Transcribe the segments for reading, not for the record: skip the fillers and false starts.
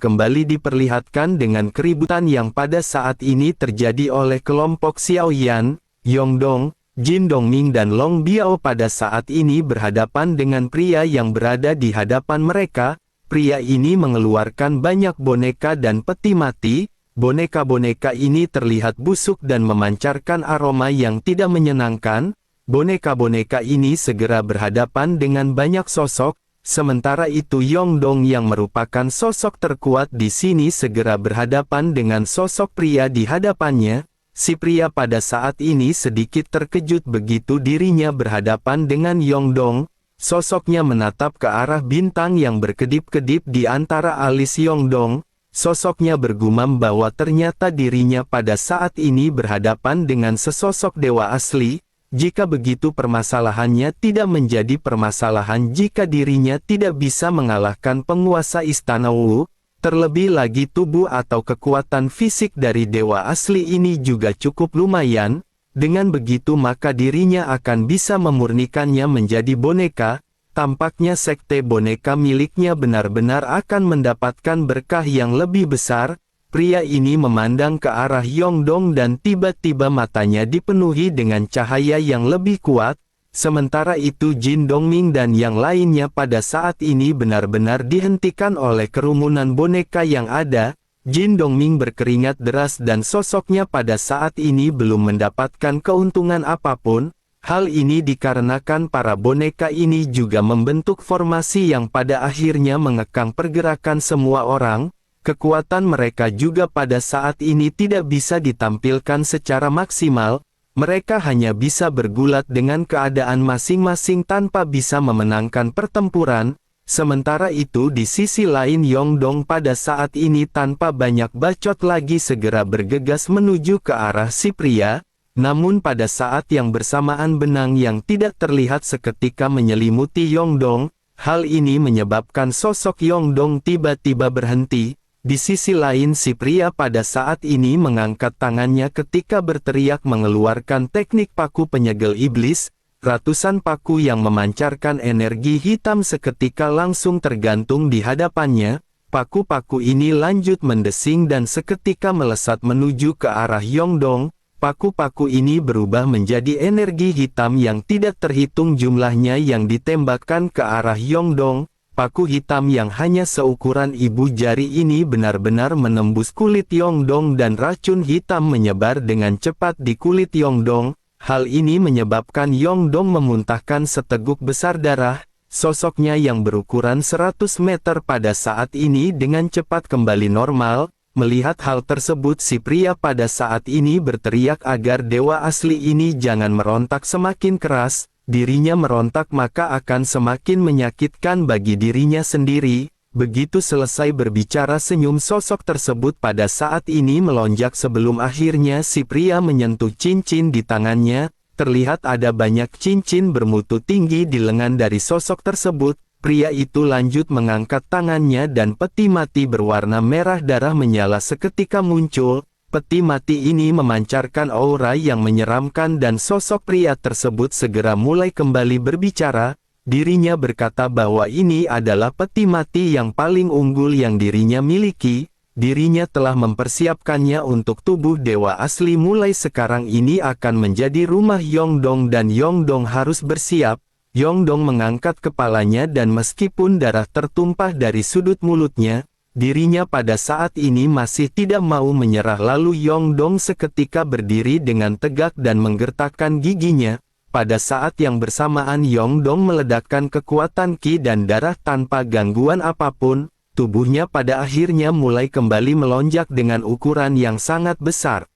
kembali diperlihatkan dengan keributan yang pada saat ini terjadi oleh kelompok Xiaoyan, Yongdong, Jin Dongming dan Long Biao pada saat ini berhadapan dengan pria yang berada di hadapan mereka. Pria ini mengeluarkan banyak boneka dan peti mati. Boneka-boneka ini terlihat busuk dan memancarkan aroma yang tidak menyenangkan. Boneka-boneka ini segera berhadapan dengan banyak sosok. Sementara itu Yongdong yang merupakan sosok terkuat di sini segera berhadapan dengan sosok pria di hadapannya. Si pria pada saat ini sedikit terkejut begitu dirinya berhadapan dengan Yongdong. Sosoknya menatap ke arah bintang yang berkedip-kedip di antara alis Yongdong. Sosoknya bergumam bahwa ternyata dirinya pada saat ini berhadapan dengan sesosok dewa asli. Jika begitu permasalahannya tidak menjadi permasalahan jika dirinya tidak bisa mengalahkan penguasa Istana Wu. Terlebih lagi tubuh atau kekuatan fisik dari dewa asli ini juga cukup lumayan. Dengan begitu maka dirinya akan bisa memurnikannya menjadi boneka. Tampaknya sekte boneka miliknya benar-benar akan mendapatkan berkah yang lebih besar. Pria ini memandang ke arah Yongdong dan tiba-tiba matanya dipenuhi dengan cahaya yang lebih kuat. Sementara itu Jin Dongming dan yang lainnya pada saat ini benar-benar dihentikan oleh kerumunan boneka yang ada. Jin Dongming berkeringat deras dan sosoknya pada saat ini belum mendapatkan keuntungan apapun. Hal ini dikarenakan para boneka ini juga membentuk formasi yang pada akhirnya mengekang pergerakan semua orang. Kekuatan mereka juga pada saat ini tidak bisa ditampilkan secara maksimal. Mereka hanya bisa bergulat dengan keadaan masing-masing tanpa bisa memenangkan pertempuran. Sementara itu di sisi lain Yongdong pada saat ini tanpa banyak bacot lagi segera bergegas menuju ke arah si pria. Namun pada saat yang bersamaan benang yang tidak terlihat seketika menyelimuti Yongdong. Hal ini menyebabkan sosok Yongdong tiba-tiba berhenti. Di sisi lain si pria pada saat ini mengangkat tangannya ketika berteriak mengeluarkan teknik paku penyegel iblis. Ratusan paku yang memancarkan energi hitam seketika langsung tergantung di hadapannya. Paku-paku ini lanjut mendesing dan seketika melesat menuju ke arah Yongdong. Paku-paku ini berubah menjadi energi hitam yang tidak terhitung jumlahnya yang ditembakkan ke arah Yongdong. Paku hitam yang hanya seukuran ibu jari ini benar-benar menembus kulit Yongdong dan racun hitam menyebar dengan cepat di kulit Yongdong. Hal ini menyebabkan Yongdong memuntahkan seteguk besar darah. Sosoknya yang berukuran 100 meter pada saat ini dengan cepat kembali normal. Melihat hal tersebut si pria pada saat ini berteriak agar dewa asli ini jangan merontak semakin keras. Dirinya merontak maka akan semakin menyakitkan bagi dirinya sendiri. Begitu selesai berbicara senyum sosok tersebut pada saat ini melonjak sebelum akhirnya si pria menyentuh cincin di tangannya. Terlihat ada banyak cincin bermutu tinggi di lengan dari sosok tersebut. Pria itu lanjut mengangkat tangannya dan peti mati berwarna merah darah menyala seketika muncul. Peti mati ini memancarkan aura yang menyeramkan dan sosok pria tersebut segera mulai kembali berbicara. Dirinya berkata bahwa ini adalah peti mati yang paling unggul yang dirinya miliki. Dirinya telah mempersiapkannya untuk tubuh dewa asli mulai sekarang ini akan menjadi rumah Yongdong dan Yongdong harus bersiap. Yongdong mengangkat kepalanya dan meskipun darah tertumpah dari sudut mulutnya, dirinya pada saat ini masih tidak mau menyerah lalu Yongdong seketika berdiri dengan tegak dan menggertakkan giginya. Pada saat yang bersamaan Yongdong meledakkan kekuatan ki dan darah tanpa gangguan apapun, tubuhnya pada akhirnya mulai kembali melonjak dengan ukuran yang sangat besar.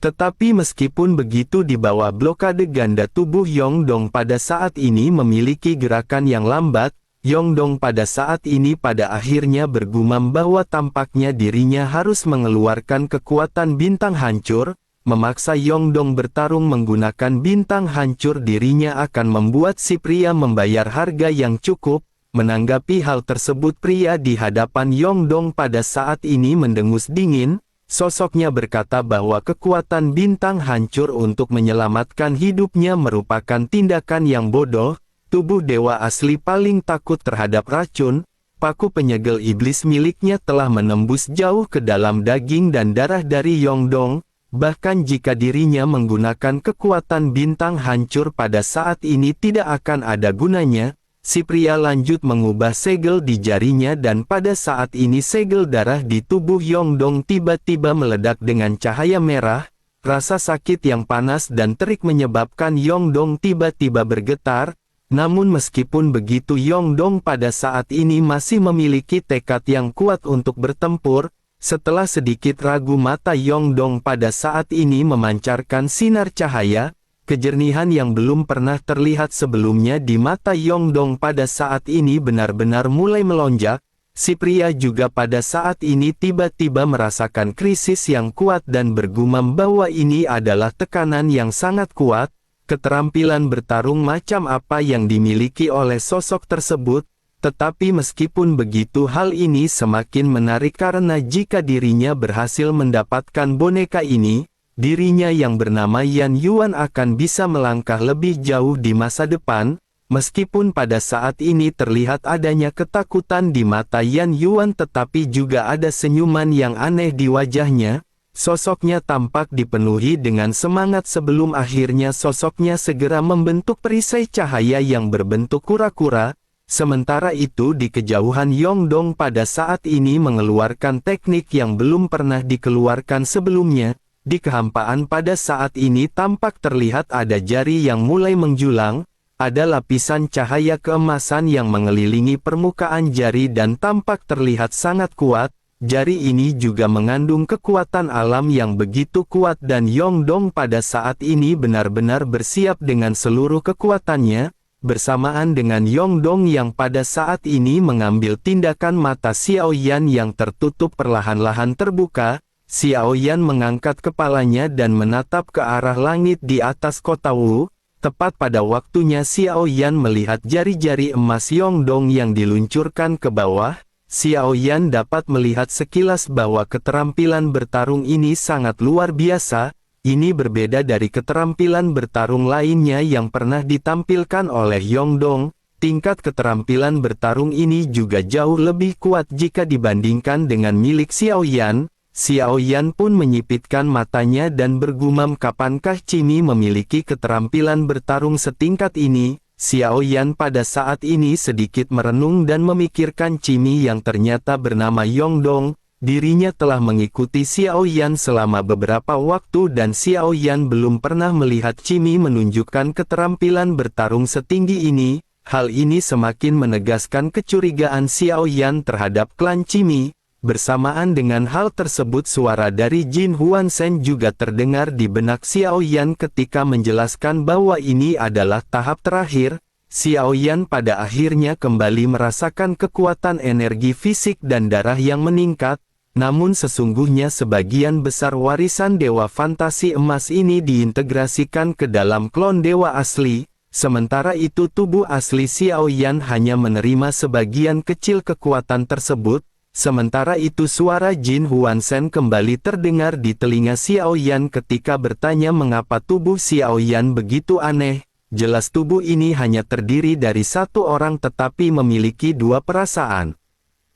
Tetapi meskipun begitu di bawah blokade ganda tubuh Yongdong pada saat ini memiliki gerakan yang lambat, Yongdong pada saat ini pada akhirnya bergumam bahwa tampaknya dirinya harus mengeluarkan kekuatan bintang hancur. Memaksa Yongdong bertarung menggunakan bintang hancur dirinya akan membuat si pria membayar harga yang cukup. Menanggapi hal tersebut pria di hadapan Yongdong pada saat ini mendengus dingin. Sosoknya berkata bahwa kekuatan bintang hancur untuk menyelamatkan hidupnya merupakan tindakan yang bodoh. Tubuh dewa asli paling takut terhadap racun. paku penyegel iblis miliknya telah menembus jauh ke dalam daging dan darah dari Yongdong. Bahkan jika dirinya menggunakan kekuatan bintang hancur pada saat ini tidak akan ada gunanya. Si pria lanjut mengubah segel di jarinya dan pada saat ini segel darah di tubuh Yongdong tiba-tiba meledak dengan cahaya merah. Rasa sakit yang panas dan terik menyebabkan Yongdong tiba-tiba bergetar. Namun meskipun begitu Yongdong pada saat ini masih memiliki tekad yang kuat untuk bertempur. Setelah sedikit ragu mata Yongdong pada saat ini memancarkan sinar cahaya. Kejernihan yang belum pernah terlihat sebelumnya di mata Yongdong pada saat ini benar-benar mulai melonjak. Si pria juga pada saat ini tiba-tiba merasakan krisis yang kuat dan bergumam bahwa ini adalah tekanan yang sangat kuat. Keterampilan bertarung macam apa yang dimiliki oleh sosok tersebut, tetapi meskipun begitu hal ini semakin menarik karena jika dirinya berhasil mendapatkan boneka ini, dirinya yang bernama Yan Yuan akan bisa melangkah lebih jauh di masa depan. Meskipun pada saat ini terlihat adanya ketakutan di mata Yan Yuan tetapi juga ada senyuman yang aneh di wajahnya. Sosoknya tampak dipenuhi dengan semangat sebelum akhirnya sosoknya segera membentuk perisai cahaya yang berbentuk kura-kura. Sementara itu di kejauhan Yongdong pada saat ini mengeluarkan teknik yang belum pernah dikeluarkan sebelumnya. Di kehampaan pada saat ini tampak terlihat ada jari yang mulai menjulang. Ada lapisan cahaya keemasan yang mengelilingi permukaan jari dan tampak terlihat sangat kuat. Jari ini juga mengandung kekuatan alam yang begitu kuat dan Yongdong pada saat ini benar-benar bersiap dengan seluruh kekuatannya. Bersamaan dengan Yongdong yang pada saat ini mengambil tindakan mata Xiao Yan yang tertutup perlahan-lahan terbuka, Xiao Yan mengangkat kepalanya dan menatap ke arah langit di atas kota Wu. Tepat pada waktunya Xiao Yan melihat jari-jari emas Yongdong yang diluncurkan ke bawah. Xiao Yan dapat melihat sekilas bahwa keterampilan bertarung ini sangat luar biasa. Ini berbeda dari keterampilan bertarung lainnya yang pernah ditampilkan oleh Yongdong. Tingkat keterampilan bertarung ini juga jauh lebih kuat jika dibandingkan dengan milik Xiao Yan. Xiao Yan pun menyipitkan matanya dan bergumam kapankah Cimi memiliki keterampilan bertarung setingkat ini. Xiao Yan pada saat ini sedikit merenung dan memikirkan Cimi yang ternyata bernama Yongdong. Dirinya telah mengikuti Xiao Yan selama beberapa waktu dan Xiao Yan belum pernah melihat Cimi menunjukkan keterampilan bertarung setinggi ini. Hal ini semakin menegaskan kecurigaan Xiao Yan terhadap klan Cimi. Bersamaan dengan hal tersebut suara dari Jin Huanshen juga terdengar di benak Xiao Yan ketika menjelaskan bahwa ini adalah tahap terakhir. Xiao Yan pada akhirnya kembali merasakan kekuatan energi fisik dan darah yang meningkat. Namun sesungguhnya sebagian besar warisan dewa fantasi emas ini diintegrasikan ke dalam klon dewa asli. Sementara itu tubuh asli Xiao Yan hanya menerima sebagian kecil kekuatan tersebut. Sementara itu suara Jin Huanshen kembali terdengar di telinga Xiao Yan ketika bertanya mengapa tubuh Xiao Yan begitu aneh. Jelas tubuh ini hanya terdiri dari satu orang tetapi memiliki dua perasaan.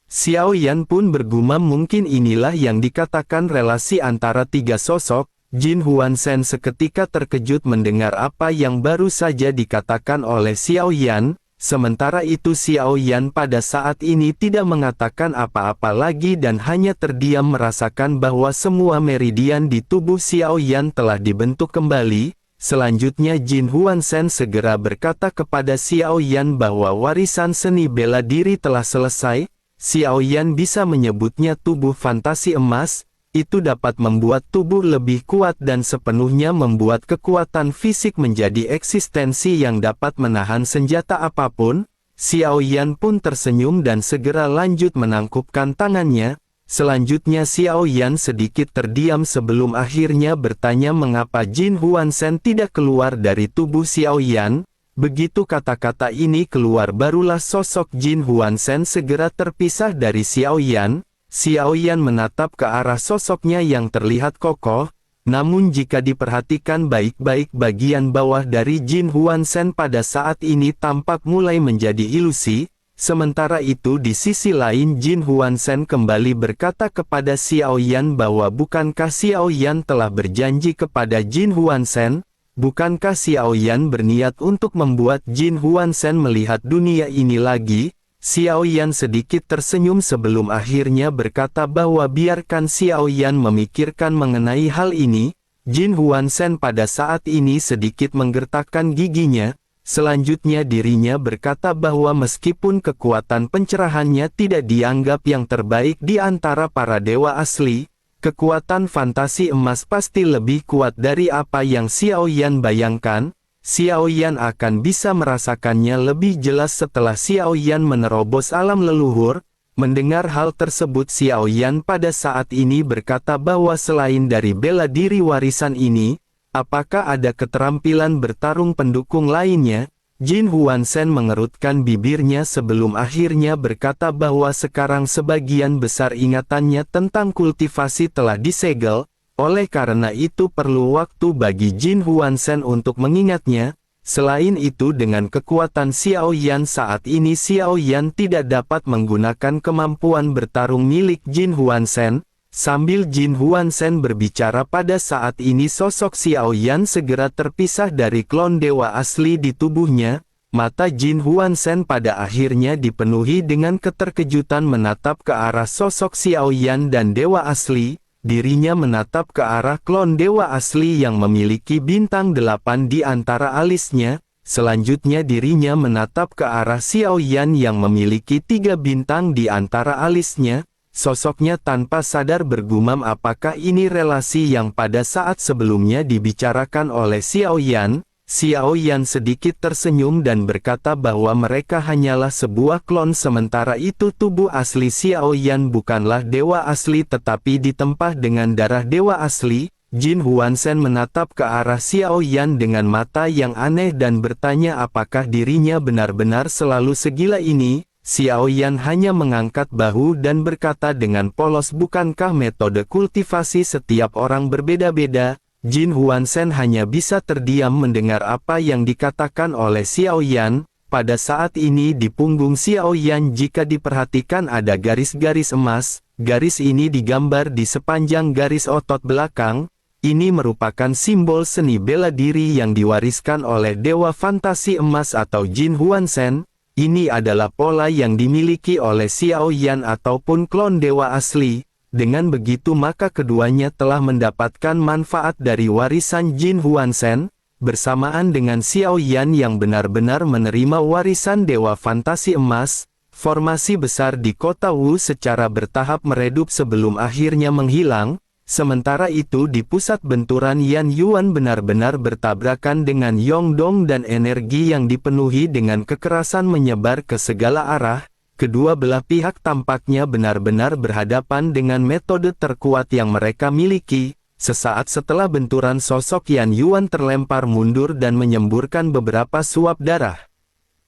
Xiao Yan pun bergumam mungkin inilah yang dikatakan relasi antara tiga sosok. Jin Huanshen seketika terkejut mendengar apa yang baru saja dikatakan oleh Xiao Yan. Sementara itu Xiao Yan pada saat ini tidak mengatakan apa-apa lagi dan hanya terdiam merasakan bahwa semua meridian di tubuh Xiao Yan telah dibentuk kembali. Selanjutnya Jin Huanshen segera berkata kepada Xiao Yan bahwa warisan seni bela diri telah selesai. Xiao Yan bisa menyebutnya tubuh fantasi emas. Itu dapat membuat tubuh lebih kuat dan sepenuhnya membuat kekuatan fisik menjadi eksistensi yang dapat menahan senjata apapun. Xiao Yan pun tersenyum dan segera lanjut menangkupkan tangannya. Selanjutnya Xiao Yan sedikit terdiam sebelum akhirnya bertanya mengapa Jin Huanshen tidak keluar dari tubuh Xiao Yan. Begitu kata-kata ini keluar barulah sosok Jin Huanshen segera terpisah dari Xiao Yan. Xiao Yan menatap ke arah sosoknya yang terlihat kokoh, namun jika diperhatikan baik-baik bagian bawah dari Jin Huanshen pada saat ini tampak mulai menjadi ilusi. Sementara itu di sisi lain Jin Huansen kembali berkata kepada Xiao Yan bahwa bukankah Xiao Yan telah berjanji kepada Jin Huansen, bukankah Xiao Yan berniat untuk membuat Jin Huansen melihat dunia ini lagi? Xiao Yan sedikit tersenyum sebelum akhirnya berkata bahwa biarkan Xiao Yan memikirkan mengenai hal ini. Jin Huansen pada saat ini sedikit menggertakkan giginya. Selanjutnya dirinya berkata bahwa meskipun kekuatan pencerahannya tidak dianggap yang terbaik di antara para dewa asli, kekuatan fantasi emas pasti lebih kuat dari apa yang Xiao Yan bayangkan. Xiao Yan akan bisa merasakannya lebih jelas setelah Xiao Yan menerobos alam leluhur. Mendengar hal tersebut Xiao Yan pada saat ini berkata bahwa selain dari bela diri warisan ini, apakah ada keterampilan bertarung pendukung lainnya? Jin Huansen mengerutkan bibirnya sebelum akhirnya berkata bahwa sekarang sebagian besar ingatannya tentang kultivasi telah disegel, oleh karena itu perlu waktu bagi Jin Huansen untuk mengingatnya. Selain itu dengan kekuatan Xiao Yan saat ini Xiao Yan tidak dapat menggunakan kemampuan bertarung milik Jin Huansen. Sambil Jin Huansen berbicara pada saat ini sosok Xiao Yan segera terpisah dari klon dewa asli di tubuhnya. Mata Jin Huansen pada akhirnya dipenuhi dengan keterkejutan menatap ke arah sosok Xiao Yan dan dewa asli. Dirinya menatap ke arah klon dewa asli yang memiliki bintang 8 di antara alisnya. Selanjutnya dirinya menatap ke arah Xiao Yan yang memiliki 3 bintang di antara alisnya. Sosoknya tanpa sadar bergumam apakah ini relasi yang pada saat sebelumnya dibicarakan oleh Xiao Yan. Xiao Yan sedikit tersenyum dan berkata bahwa mereka hanyalah sebuah klon sementara itu tubuh asli Xiao Yan bukanlah dewa asli tetapi ditempah dengan darah dewa asli. Jin Huansen menatap ke arah Xiao Yan dengan mata yang aneh dan bertanya apakah dirinya benar-benar selalu segila ini. Xiao Yan hanya mengangkat bahu dan berkata dengan polos bukankah metode kultivasi setiap orang berbeda-beda. Jin Huansen hanya bisa terdiam mendengar apa yang dikatakan oleh Xiao Yan. Pada saat ini di punggung Xiao Yan jika diperhatikan ada garis-garis emas. Garis ini digambar di sepanjang garis otot belakang. Ini merupakan simbol seni bela diri yang diwariskan oleh dewa fantasi emas atau Jin Huansen. Ini adalah pola yang dimiliki oleh Xiao Yan ataupun klon dewa asli. Dengan begitu maka keduanya telah mendapatkan manfaat dari warisan Jin Huansen, bersamaan dengan Xiao Yan yang benar-benar menerima warisan dewa fantasi emas. Formasi besar di kota Wu secara bertahap meredup sebelum akhirnya menghilang. Sementara itu di pusat benturan Yan Yuan benar-benar bertabrakan dengan Yongdong dan energi yang dipenuhi dengan kekerasan menyebar ke segala arah. Kedua belah pihak tampaknya benar-benar berhadapan dengan metode terkuat yang mereka miliki. Sesaat setelah benturan sosok Yan Yuan terlempar mundur dan menyemburkan beberapa suap darah.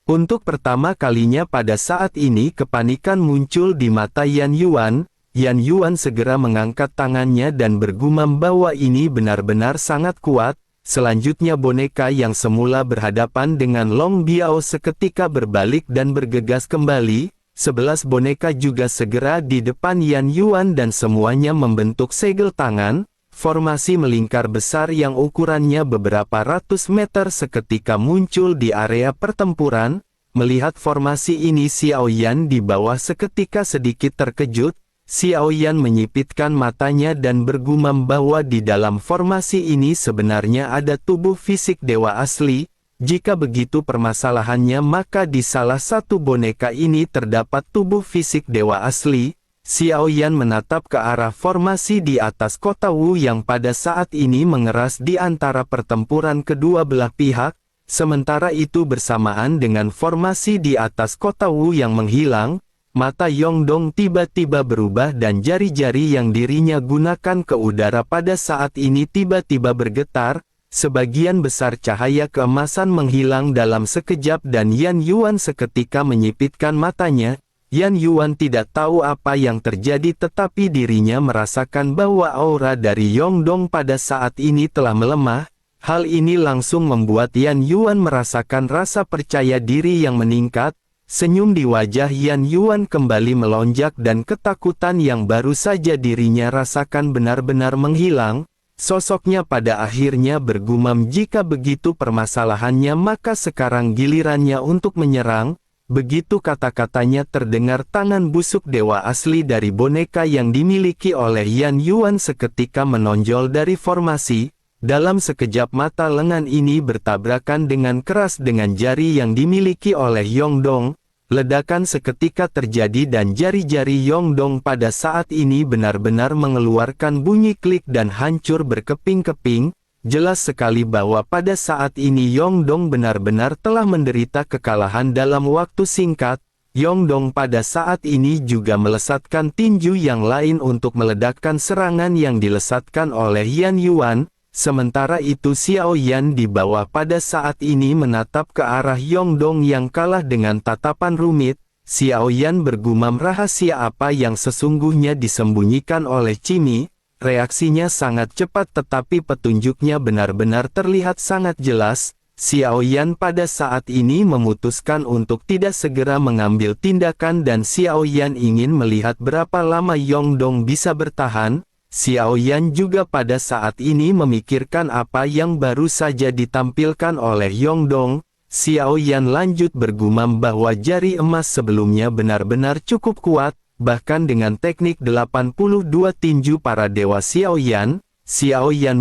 Untuk pertama kalinya pada saat ini kepanikan muncul di mata Yan Yuan. Yan Yuan segera mengangkat tangannya dan bergumam bahwa ini benar-benar sangat kuat. Selanjutnya boneka yang semula berhadapan dengan Long Biao seketika berbalik dan bergegas kembali. 11 boneka juga segera di depan Yan Yuan dan semuanya membentuk segel tangan. Formasi melingkar besar yang ukurannya beberapa ratus meter seketika muncul di area pertempuran. Melihat formasi ini Xiao Yan di bawah seketika sedikit terkejut. Xiao Yan menyipitkan matanya dan bergumam bahwa di dalam formasi ini sebenarnya ada tubuh fisik dewa asli. Jika begitu permasalahannya maka di salah satu boneka ini terdapat tubuh fisik dewa asli. Xiao Yan menatap ke arah formasi di atas kota Wu yang pada saat ini mengeras di antara pertempuran kedua belah pihak. Sementara itu bersamaan dengan formasi di atas kota Wu yang menghilang, mata Yongdong tiba-tiba berubah dan jari-jari yang dirinya gunakan ke udara pada saat ini tiba-tiba bergetar. Sebagian besar cahaya keemasan menghilang dalam sekejap dan Yan Yuan seketika menyipitkan matanya. Yan Yuan tidak tahu apa yang terjadi tetapi dirinya merasakan bahwa aura dari Yongdong pada saat ini telah melemah. Hal ini langsung membuat Yan Yuan merasakan rasa percaya diri yang meningkat. Senyum di wajah Yan Yuan kembali melonjak dan ketakutan yang baru saja dirinya rasakan benar-benar menghilang. Sosoknya pada akhirnya bergumam, jika begitu permasalahannya maka sekarang gilirannya untuk menyerang. Begitu kata-katanya terdengar, tangan busuk dewa asli dari boneka yang dimiliki oleh Yan Yuan seketika menonjol dari formasi. Dalam sekejap mata lengan ini bertabrakan dengan keras dengan jari yang dimiliki oleh Yongdong. Ledakan seketika terjadi dan jari-jari Yongdong pada saat ini benar-benar mengeluarkan bunyi klik dan hancur berkeping-keping. Jelas sekali bahwa pada saat ini Yongdong benar-benar telah menderita kekalahan dalam waktu singkat. Yongdong pada saat ini juga melesatkan tinju yang lain untuk meledakkan serangan yang dilesatkan oleh Yan Yuan. Sementara itu Xiao Yan di bawah pada saat ini menatap ke arah Yongdong yang kalah dengan tatapan rumit. Xiao Yan bergumam, rahasia apa yang sesungguhnya disembunyikan oleh Cimi? Reaksinya sangat cepat tetapi petunjuknya benar-benar terlihat sangat jelas. Xiao Yan pada saat ini memutuskan untuk tidak segera mengambil tindakan dan Xiao Yan ingin melihat berapa lama Yongdong bisa bertahan. Xiao Yan juga pada saat ini memikirkan apa yang baru saja ditampilkan oleh Yongdong. Xiao Yan lanjut bergumam bahwa jari emas sebelumnya benar-benar cukup kuat, bahkan dengan teknik 82 tinju para dewa Xiao Yan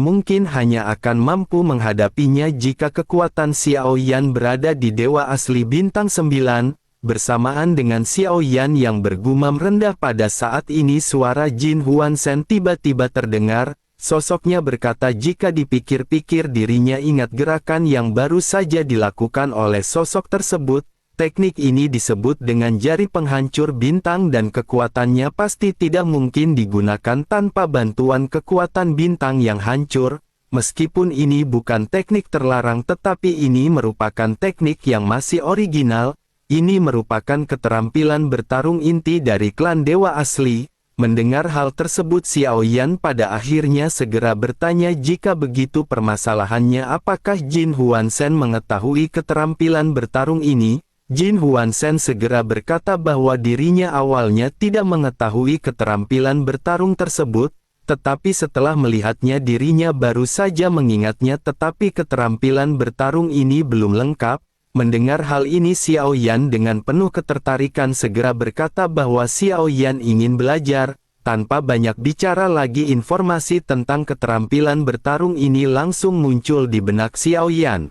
mungkin hanya akan mampu menghadapinya jika kekuatan Xiao Yan berada di dewa asli bintang 9. Bersamaan dengan Xiao Yan yang bergumam rendah pada saat ini suara Jin Huanshen tiba-tiba terdengar. Sosoknya berkata, jika dipikir-pikir dirinya ingat gerakan yang baru saja dilakukan oleh sosok tersebut. Teknik ini disebut dengan jari penghancur bintang dan kekuatannya pasti tidak mungkin digunakan tanpa bantuan kekuatan bintang yang hancur. Meskipun ini bukan teknik terlarang tetapi ini merupakan teknik yang masih original. Ini merupakan keterampilan bertarung inti dari klan dewa asli. Mendengar hal tersebut Xiao Yan pada akhirnya segera bertanya, jika begitu permasalahannya apakah Jin Huanshen mengetahui keterampilan bertarung ini? Jin Huanshen segera berkata bahwa dirinya awalnya tidak mengetahui keterampilan bertarung tersebut, tetapi setelah melihatnya dirinya baru saja mengingatnya, tetapi keterampilan bertarung ini belum lengkap. Mendengar hal ini Xiao Yan dengan penuh ketertarikan segera berkata bahwa Xiao Yan ingin belajar. Tanpa banyak bicara lagi informasi tentang keterampilan bertarung ini langsung muncul di benak Xiao Yan.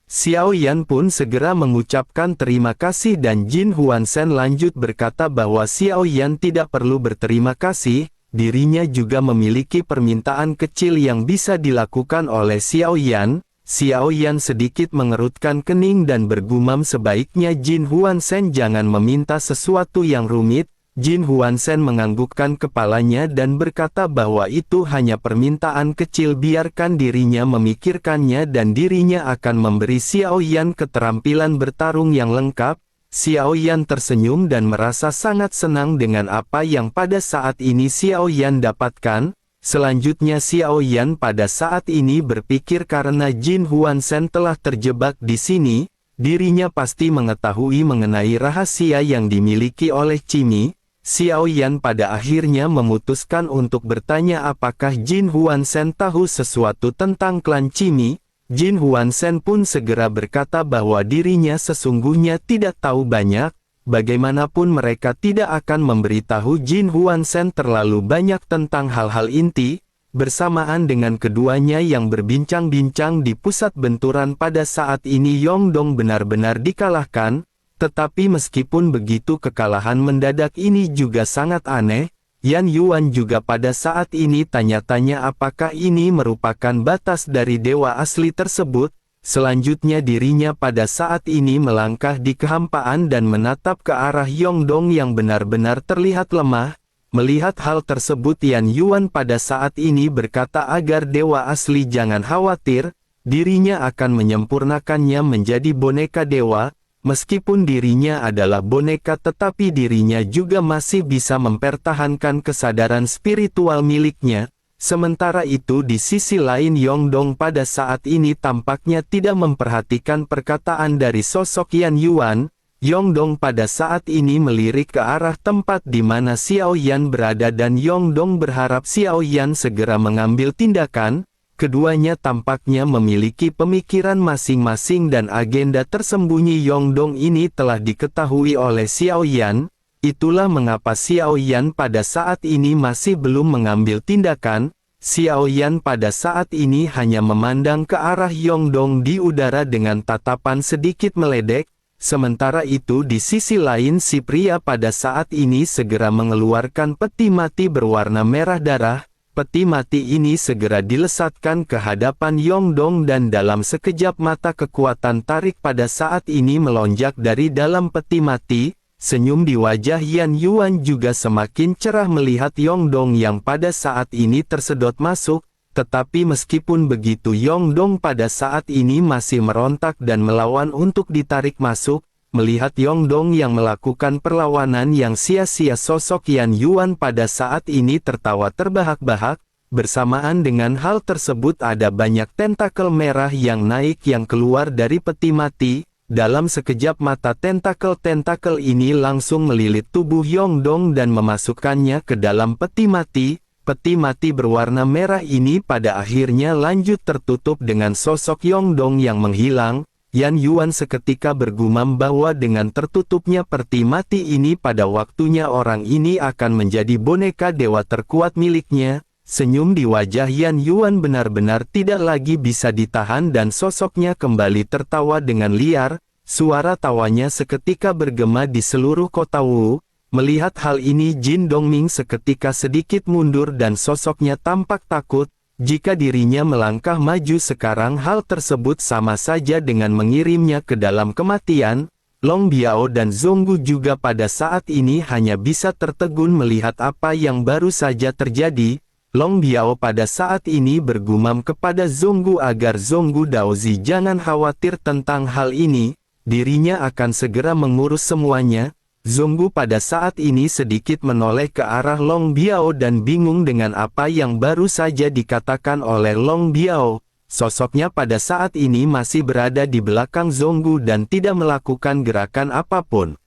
Xiao Yan pun segera mengucapkan terima kasih dan Jin Huanshen lanjut berkata bahwa Xiao Yan tidak perlu berterima kasih. Dirinya juga memiliki permintaan kecil yang bisa dilakukan oleh Xiao Yan. Xiao Yan sedikit mengerutkan kening dan bergumam, sebaiknya Jin Huanshen jangan meminta sesuatu yang rumit. Jin Huanshen menganggukkan kepalanya dan berkata bahwa itu hanya permintaan kecil, biarkan dirinya memikirkannya dan dirinya akan memberi Xiao Yan keterampilan bertarung yang lengkap. Xiao Yan tersenyum dan merasa sangat senang dengan apa yang pada saat ini Xiao Yan dapatkan. Selanjutnya Xiao Yan pada saat ini berpikir karena Jin Huanshen telah terjebak di sini, dirinya pasti mengetahui mengenai rahasia yang dimiliki oleh Cimi. Xiao Yan pada akhirnya memutuskan untuk bertanya apakah Jin Huanshen tahu sesuatu tentang klan Cimi. Jin Huanshen pun segera berkata bahwa dirinya sesungguhnya tidak tahu banyak. Bagaimanapun mereka tidak akan memberitahu Jin Huanshen terlalu banyak tentang hal-hal inti. Bersamaan dengan keduanya yang berbincang-bincang di pusat benturan pada saat ini Yongdong benar-benar dikalahkan. Tetapi meskipun begitu kekalahan mendadak ini juga sangat aneh. Yan Yuan juga pada saat ini tanya-tanya apakah ini merupakan batas dari dewa asli tersebut. Selanjutnya dirinya pada saat ini melangkah di kehampaan dan menatap ke arah Yongdong yang benar-benar terlihat lemah. Melihat hal tersebut Yan Yuan pada saat ini berkata agar dewa asli jangan khawatir, dirinya akan menyempurnakannya menjadi boneka dewa. Meskipun dirinya adalah boneka tetapi dirinya juga masih bisa mempertahankan kesadaran spiritual miliknya. Sementara itu di sisi lain Yongdong pada saat ini tampaknya tidak memperhatikan perkataan dari sosok Yan Yuan. Yongdong pada saat ini melirik ke arah tempat di mana Xiao Yan berada dan Yongdong berharap Xiao Yan segera mengambil tindakan. Keduanya tampaknya memiliki pemikiran masing-masing dan agenda tersembunyi Yongdong ini telah diketahui oleh Xiao Yan. Itulah mengapa Xiao Yan pada saat ini masih belum mengambil tindakan. Xiao Yan pada saat ini hanya memandang ke arah Yongdong di udara dengan tatapan sedikit meledek. Sementara itu di sisi lain si pria pada saat ini segera mengeluarkan peti mati berwarna merah darah. Peti mati ini segera dilesatkan ke hadapan Yongdong dan dalam sekejap mata kekuatan tarik pada saat ini melonjak dari dalam peti mati. Senyum di wajah Yan Yuan juga semakin cerah melihat Yongdong yang pada saat ini tersedot masuk. Tetapi meskipun begitu Yongdong pada saat ini masih merontak dan melawan untuk ditarik masuk. Melihat Yongdong yang melakukan perlawanan yang sia-sia, sosok Yan Yuan pada saat ini tertawa terbahak-bahak. Bersamaan dengan hal tersebut ada banyak tentakel merah yang naik yang keluar dari peti mati. Dalam sekejap mata tentakel-tentakel ini langsung melilit tubuh Yongdong dan memasukkannya ke dalam peti mati. Peti mati berwarna merah ini pada akhirnya lanjut tertutup dengan sosok Yongdong yang menghilang. Yan Yuan seketika bergumam bahwa dengan tertutupnya peti mati ini pada waktunya orang ini akan menjadi boneka dewa terkuat miliknya. Senyum di wajah Yan Yuan benar-benar tidak lagi bisa ditahan dan sosoknya kembali tertawa dengan liar. Suara tawanya seketika bergema di seluruh kota Wu. Melihat hal ini Jin Dongming seketika sedikit mundur dan sosoknya tampak takut. Jika dirinya melangkah maju sekarang hal tersebut sama saja dengan mengirimnya ke dalam kematian. Long Biao dan Zonggu juga pada saat ini hanya bisa tertegun melihat apa yang baru saja terjadi. Long Biao pada saat ini bergumam kepada Zonggu agar Zonggu Daozi jangan khawatir tentang hal ini. Dirinya akan segera mengurus semuanya. Zonggu pada saat ini sedikit menoleh ke arah Long Biao dan bingung dengan apa yang baru saja dikatakan oleh Long Biao. Sosoknya pada saat ini masih berada di belakang Zonggu dan tidak melakukan gerakan apapun.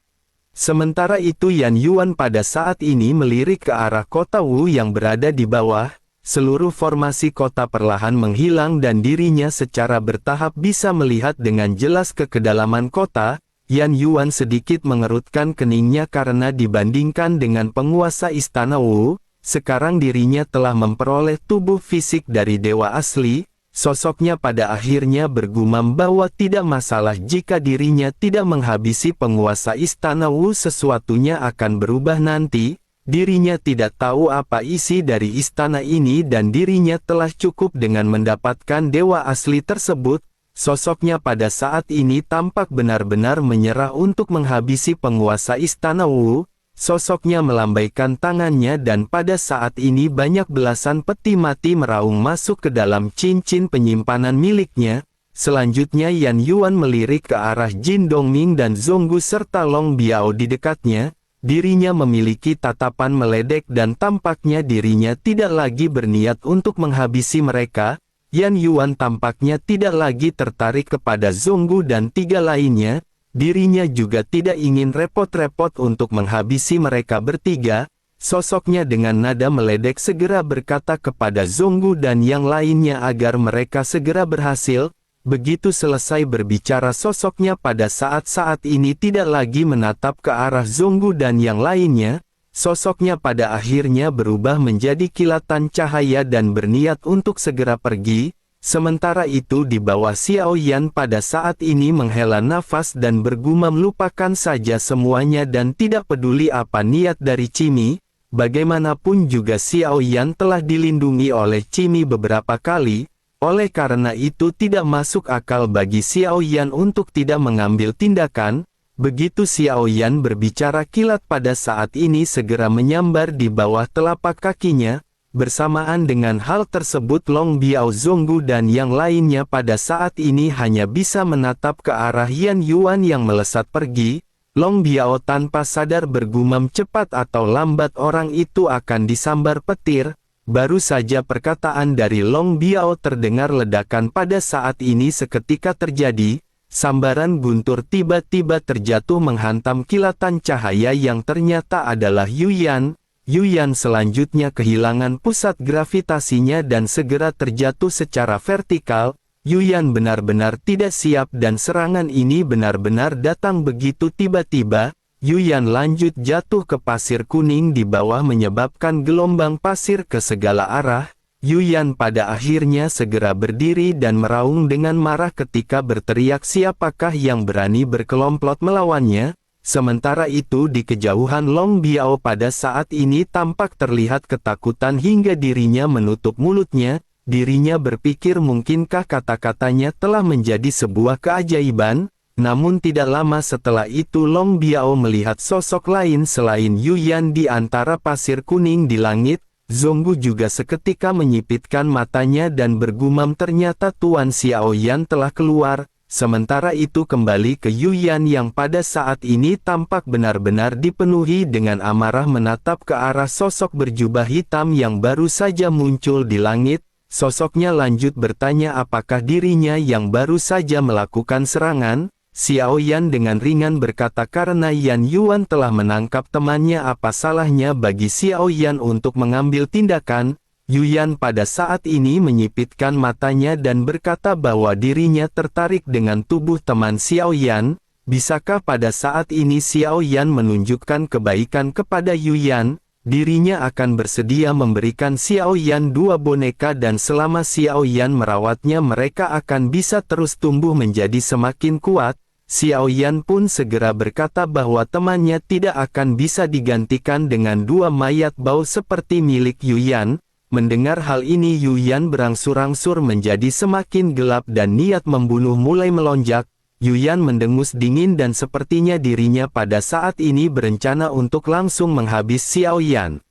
Sementara itu Yan Yuan pada saat ini melirik ke arah kota Wu yang berada di bawah. Seluruh formasi kota perlahan menghilang dan dirinya secara bertahap bisa melihat dengan jelas ke kedalaman kota. Yan Yuan sedikit mengerutkan keningnya karena dibandingkan dengan penguasa istana Wu, sekarang dirinya telah memperoleh tubuh fisik dari dewa asli. Sosoknya pada akhirnya bergumam bahwa tidak masalah jika dirinya tidak menghabisi penguasa istana Wu, sesuatunya akan berubah nanti. Dirinya tidak tahu apa isi dari istana ini dan dirinya telah cukup dengan mendapatkan dewa asli tersebut. Sosoknya pada saat ini tampak benar-benar menyerah untuk menghabisi penguasa istana Wu. Sosoknya melambaikan tangannya dan pada saat ini banyak belasan peti mati meraung masuk ke dalam cincin penyimpanan miliknya. Selanjutnya Yan Yuan melirik ke arah Jin Dongming dan Zonggu serta Long Biao di dekatnya. Dirinya memiliki tatapan meledek dan tampaknya dirinya tidak lagi berniat untuk menghabisi mereka. Yan Yuan tampaknya tidak lagi tertarik kepada Zonggu dan tiga lainnya. Dirinya juga tidak ingin repot-repot untuk menghabisi mereka bertiga. Sosoknya dengan nada meledek segera berkata kepada Zonggu dan yang lainnya agar mereka segera berhasil. Begitu selesai berbicara sosoknya pada saat-saat ini tidak lagi menatap ke arah Zonggu dan yang lainnya. Sosoknya pada akhirnya berubah menjadi kilatan cahaya dan berniat untuk segera pergi. Sementara itu di bawah Xiao Yan pada saat ini menghela nafas dan bergumam lupakan saja semuanya dan tidak peduli apa niat dari Cimi. Bagaimanapun juga Xiao Yan telah dilindungi oleh Cimi beberapa kali. Oleh karena itu tidak masuk akal bagi Xiao Yan untuk tidak mengambil tindakan. Begitu Xiao Yan berbicara kilat pada saat ini segera menyambar di bawah telapak kakinya. Bersamaan dengan hal tersebut Long Biao, Zonggu dan yang lainnya pada saat ini hanya bisa menatap ke arah Yan Yuan yang melesat pergi. Long Biao tanpa sadar bergumam cepat atau lambat orang itu akan disambar petir. Baru saja perkataan dari Long Biao terdengar ledakan pada saat ini seketika terjadi. sambaran guntur tiba-tiba terjatuh menghantam kilatan cahaya yang ternyata adalah Yuyan. Yuyan selanjutnya kehilangan pusat gravitasinya dan segera terjatuh secara vertikal. Yuyan benar-benar tidak siap dan serangan ini benar-benar datang begitu tiba-tiba. Yuyan lanjut jatuh ke pasir kuning di bawah menyebabkan gelombang pasir ke segala arah. Yuyan pada akhirnya segera berdiri dan meraung dengan marah ketika berteriak siapakah yang berani berkelomplot melawannya. Sementara itu di kejauhan Long Biao pada saat ini tampak terlihat ketakutan hingga dirinya menutup mulutnya. Dirinya berpikir mungkinkah kata-katanya telah menjadi sebuah keajaiban. Namun tidak lama setelah itu Long Biao melihat sosok lain selain Yuyan di antara pasir kuning di langit. Zonggu juga seketika menyipitkan matanya dan bergumam ternyata Tuan Xiaoyan telah keluar. Sementara itu kembali ke Yuyan yang pada saat ini tampak benar-benar dipenuhi dengan amarah menatap ke arah sosok berjubah hitam yang baru saja muncul di langit. Sosoknya lanjut bertanya apakah dirinya yang baru saja melakukan serangan. Xiaoyan dengan ringan berkata karena Yan Yuan telah menangkap temannya apa salahnya bagi Xiaoyan untuk mengambil tindakan. Yuyan pada saat ini menyipitkan matanya dan berkata bahwa dirinya tertarik dengan tubuh teman Xiaoyan. Bisakah pada saat ini Xiaoyan menunjukkan kebaikan kepada Yuyan? Dirinya akan bersedia memberikan Xiaoyan 2 boneka dan selama Xiaoyan merawatnya mereka akan bisa terus tumbuh menjadi semakin kuat. Xiaoyan pun segera berkata bahwa temannya tidak akan bisa digantikan dengan 2 mayat bau seperti milik Yuyan. Mendengar hal ini Yuyan berangsur-angsur menjadi semakin gelap dan niat membunuh mulai melonjak. Yuyan mendengus dingin dan sepertinya dirinya pada saat ini berencana untuk langsung menghabis Xiaoyan.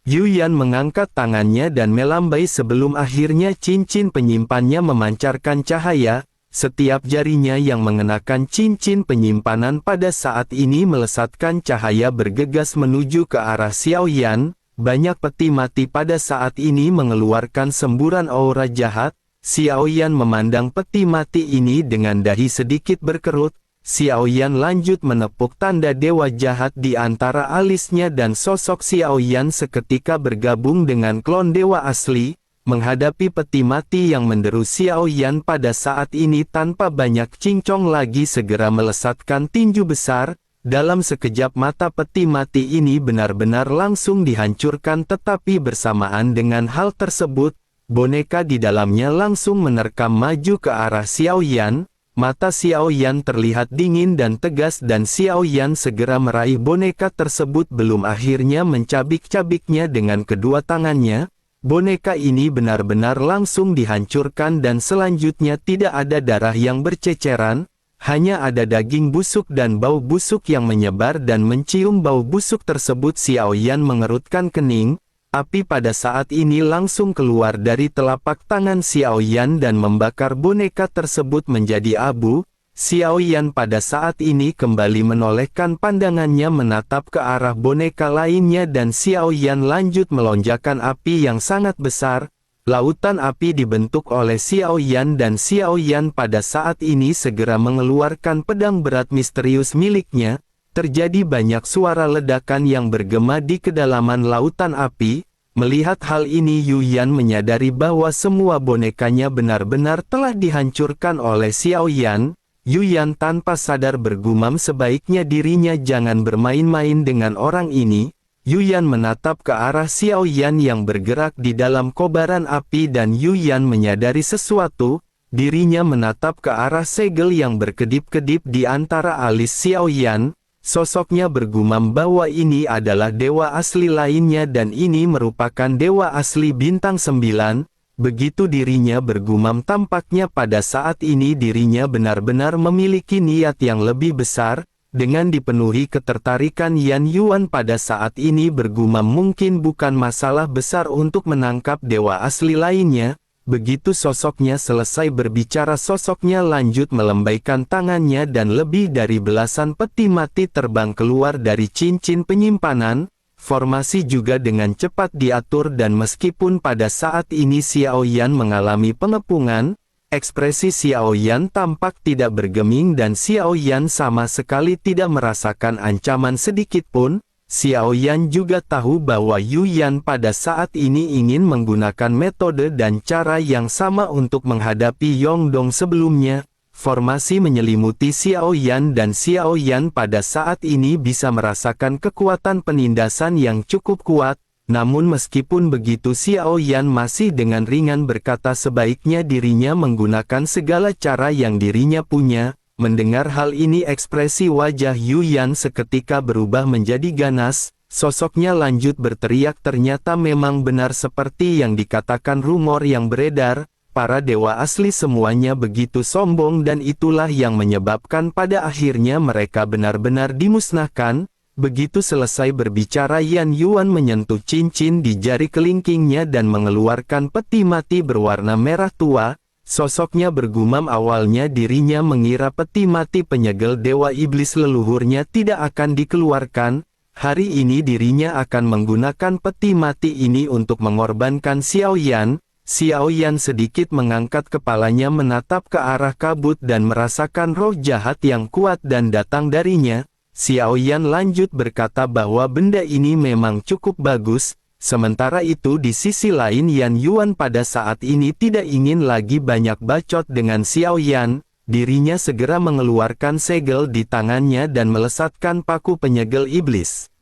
Yuyan mengangkat tangannya dan melambai sebelum akhirnya cincin penyimpannya memancarkan cahaya. Setiap jarinya yang mengenakan cincin penyimpanan pada saat ini melesatkan cahaya bergegas menuju ke arah Xiaoyan. Banyak peti mati pada saat ini mengeluarkan semburan aura jahat. Xiaoyan memandang peti mati ini dengan dahi sedikit berkerut. Xiaoyan lanjut menepuk tanda dewa jahat di antara alisnya dan sosok Xiaoyan seketika bergabung dengan klon dewa asli. Menghadapi peti mati yang menderu Xiaoyan pada saat ini tanpa banyak cincong lagi segera melesatkan tinju besar. Dalam sekejap mata peti mati ini benar-benar langsung dihancurkan tetapi bersamaan dengan hal tersebut, boneka di dalamnya langsung menerkam maju ke arah Xiaoyan. Mata Xiaoyan terlihat dingin dan tegas dan Xiaoyan segera meraih boneka tersebut belum akhirnya mencabik-cabiknya dengan kedua tangannya. Boneka ini benar-benar langsung dihancurkan dan selanjutnya tidak ada darah yang berceceran, hanya ada daging busuk dan bau busuk yang menyebar dan mencium bau busuk tersebut Xiaoyan mengerutkan kening. Api pada saat ini langsung keluar dari telapak tangan Xiaoyan dan membakar boneka tersebut menjadi abu. Xiaoyan pada saat ini kembali menolehkan pandangannya menatap ke arah boneka lainnya dan Xiaoyan lanjut melonjakkan api yang sangat besar. Lautan api dibentuk oleh Xiaoyan dan Xiaoyan pada saat ini segera mengeluarkan pedang berat misterius miliknya. Terjadi banyak suara ledakan yang bergema di kedalaman lautan api. Melihat hal ini Yuyan menyadari bahwa semua bonekanya benar-benar telah dihancurkan oleh Xiaoyan. Yuyan tanpa sadar bergumam sebaiknya dirinya jangan bermain-main dengan orang ini. Yuyan menatap ke arah Xiaoyan yang bergerak di dalam kobaran api dan Yuyan menyadari sesuatu. Dirinya menatap ke arah segel yang berkedip-kedip di antara alis Xiaoyan. Sosoknya bergumam bahwa ini adalah dewa asli lainnya dan ini merupakan dewa asli bintang 9. Begitu dirinya bergumam tampaknya pada saat ini dirinya benar-benar memiliki niat yang lebih besar. Dengan dipenuhi ketertarikan Yan Yuan pada saat ini bergumam mungkin bukan masalah besar untuk menangkap dewa asli lainnya. Begitu sosoknya selesai berbicara sosoknya lanjut melambaikan tangannya dan lebih dari belasan peti mati terbang keluar dari cincin penyimpanan. Formasi juga dengan cepat diatur dan meskipun pada saat ini Xiaoyan mengalami pengepungan, Ekspresi Xiao Yan tampak tidak bergeming dan Xiao Yan sama sekali tidak merasakan ancaman sedikit pun. Xiao Yan juga tahu bahwa Yu Yan pada saat ini ingin menggunakan metode dan cara yang sama untuk menghadapi Yongdong sebelumnya. Formasi menyelimuti Xiao Yan dan Xiao Yan pada saat ini bisa merasakan kekuatan penindasan yang cukup kuat. Namun meskipun begitu Xiao Yan masih dengan ringan berkata sebaiknya dirinya menggunakan segala cara yang dirinya punya. Mendengar hal ini ekspresi wajah Yu Yan seketika berubah menjadi ganas. Sosoknya lanjut berteriak ternyata memang benar seperti yang dikatakan rumor yang beredar. Para dewa asli semuanya begitu sombong dan itulah yang menyebabkan pada akhirnya mereka benar-benar dimusnahkan. Begitu selesai berbicara Yan Yuan menyentuh cincin di jari kelingkingnya dan mengeluarkan peti mati berwarna merah tua. Sosoknya bergumam awalnya dirinya mengira peti mati penyegel dewa iblis leluhurnya tidak akan dikeluarkan. Hari ini dirinya akan menggunakan peti mati ini untuk mengorbankan Xiao Yan. Xiao Yan sedikit mengangkat kepalanya menatap ke arah kabut dan merasakan roh jahat yang kuat dan datang darinya. Xiao Yan lanjut berkata bahwa benda ini memang cukup bagus. Sementara itu di sisi lain Yan Yuan pada saat ini tidak ingin lagi banyak bacot dengan Xiao Yan. Dirinya segera mengeluarkan segel di tangannya dan melesatkan paku penyegel iblis.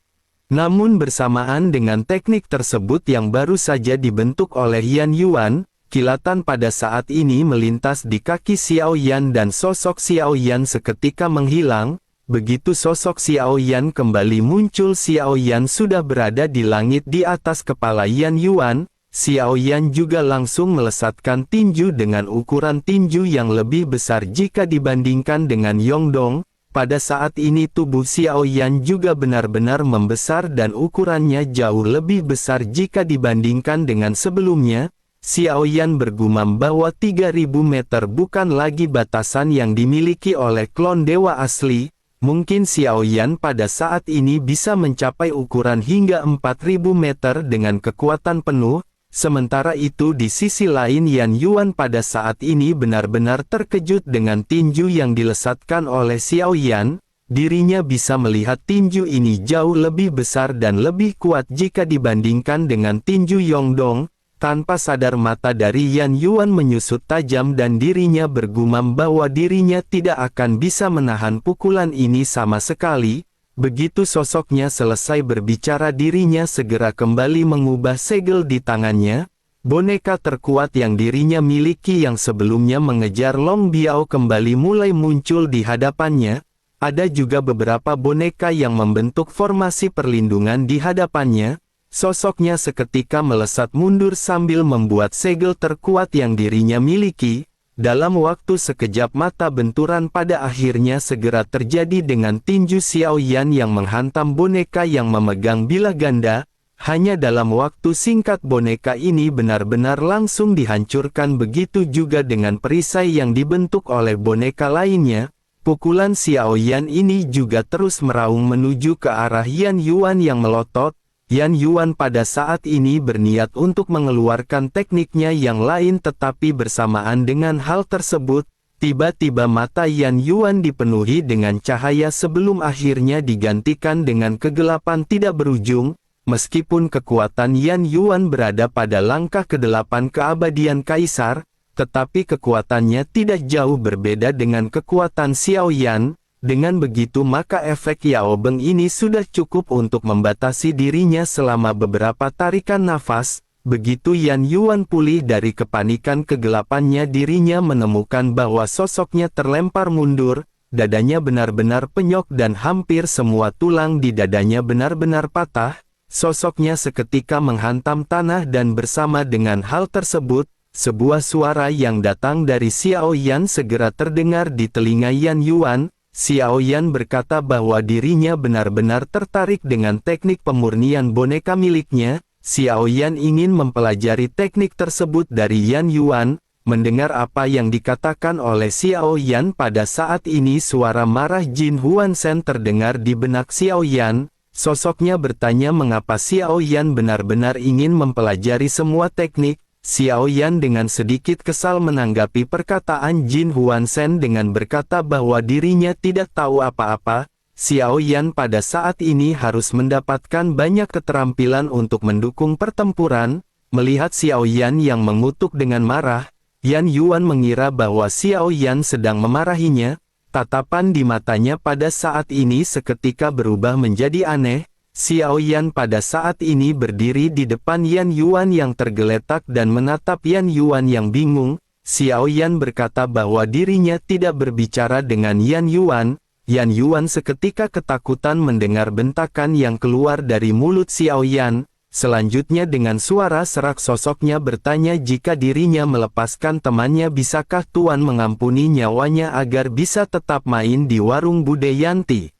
Namun bersamaan dengan teknik tersebut yang baru saja dibentuk oleh Yan Yuan, kilatan pada saat ini melintas di kaki Xiao Yan dan sosok Xiao Yan seketika menghilang. Begitu sosok Xiao Yan kembali muncul Xiao Yan sudah berada di langit di atas kepala Yan Yuan. Xiao Yan juga langsung melesatkan tinju dengan ukuran tinju yang lebih besar jika dibandingkan dengan Yongdong. Pada saat ini tubuh Xiao Yan juga benar-benar membesar dan ukurannya jauh lebih besar jika dibandingkan dengan sebelumnya. Xiao Yan bergumam bahwa 3000 meter bukan lagi batasan yang dimiliki oleh klon dewa asli. Mungkin Xiao Yan pada saat ini bisa mencapai ukuran hingga 4000 meter dengan kekuatan penuh. Sementara itu di sisi lain Yan Yuan pada saat ini benar-benar terkejut dengan tinju yang dilesatkan oleh Xiao Yan. Dirinya bisa melihat tinju ini jauh lebih besar dan lebih kuat jika dibandingkan dengan tinju Yongdong. Tanpa sadar mata dari Yan Yuan menyusut tajam dan dirinya bergumam bahwa dirinya tidak akan bisa menahan pukulan ini sama sekali. Begitu sosoknya selesai berbicara dirinya segera kembali mengubah segel di tangannya. Boneka terkuat yang dirinya miliki yang sebelumnya mengejar Long Biao kembali mulai muncul di hadapannya. Ada juga beberapa boneka yang membentuk formasi perlindungan di hadapannya. Sosoknya seketika melesat mundur sambil membuat segel terkuat yang dirinya miliki. Dalam waktu sekejap mata benturan pada akhirnya segera terjadi dengan tinju Xiao Yan yang menghantam boneka yang memegang bilah ganda. Hanya dalam waktu singkat boneka ini benar-benar langsung dihancurkan begitu juga dengan perisai yang dibentuk oleh boneka lainnya. Pukulan Xiao Yan ini juga terus meraung menuju ke arah Yan Yuan yang melotot. Yan Yuan pada saat ini berniat untuk mengeluarkan tekniknya yang lain tetapi bersamaan dengan hal tersebut, tiba-tiba mata Yan Yuan dipenuhi dengan cahaya sebelum akhirnya digantikan dengan kegelapan tidak berujung. Meskipun kekuatan Yan Yuan berada pada langkah ke-8 keabadian Kaisar, tetapi kekuatannya tidak jauh berbeda dengan kekuatan Xiao Yan. Dengan begitu maka efek Yao Beng ini sudah cukup untuk membatasi dirinya selama beberapa tarikan nafas. Begitu Yan Yuan pulih dari kepanikan kegelapannya dirinya menemukan bahwa sosoknya terlempar mundur, dadanya benar-benar penyok dan hampir semua tulang di dadanya benar-benar patah. Sosoknya seketika menghantam tanah dan bersama dengan hal tersebut, sebuah suara yang datang dari Xiao Yan segera terdengar di telinga Yan Yuan. Xiao Yan berkata bahwa dirinya benar-benar tertarik dengan teknik pemurnian boneka miliknya. Xiao Yan ingin mempelajari teknik tersebut dari Yan Yuan. Mendengar apa yang dikatakan oleh Xiao Yan pada saat ini suara marah Jin Huan Shen terdengar di benak Xiao Yan. Sosoknya bertanya mengapa Xiao Yan benar-benar ingin mempelajari semua teknik. Xiao Yan dengan sedikit kesal menanggapi perkataan Jin Huanshen dengan berkata bahwa dirinya tidak tahu apa-apa. Xiao Yan pada saat ini harus mendapatkan banyak keterampilan untuk mendukung pertempuran. Melihat Xiao Yan yang mengutuk dengan marah, Yan Yuan mengira bahwa Xiao Yan sedang memarahinya. Tatapan di matanya pada saat ini seketika berubah menjadi aneh. Xiao Yan pada saat ini berdiri di depan Yan Yuan yang tergeletak dan menatap Yan Yuan yang bingung. Xiao Yan berkata bahwa dirinya tidak berbicara dengan Yan Yuan. Yan Yuan seketika ketakutan mendengar bentakan yang keluar dari mulut Xiao Yan. Selanjutnya dengan suara serak sosoknya bertanya jika dirinya melepaskan temannya, bisakah Tuan mengampuni nyawanya agar bisa tetap main di warung Bude Yanti.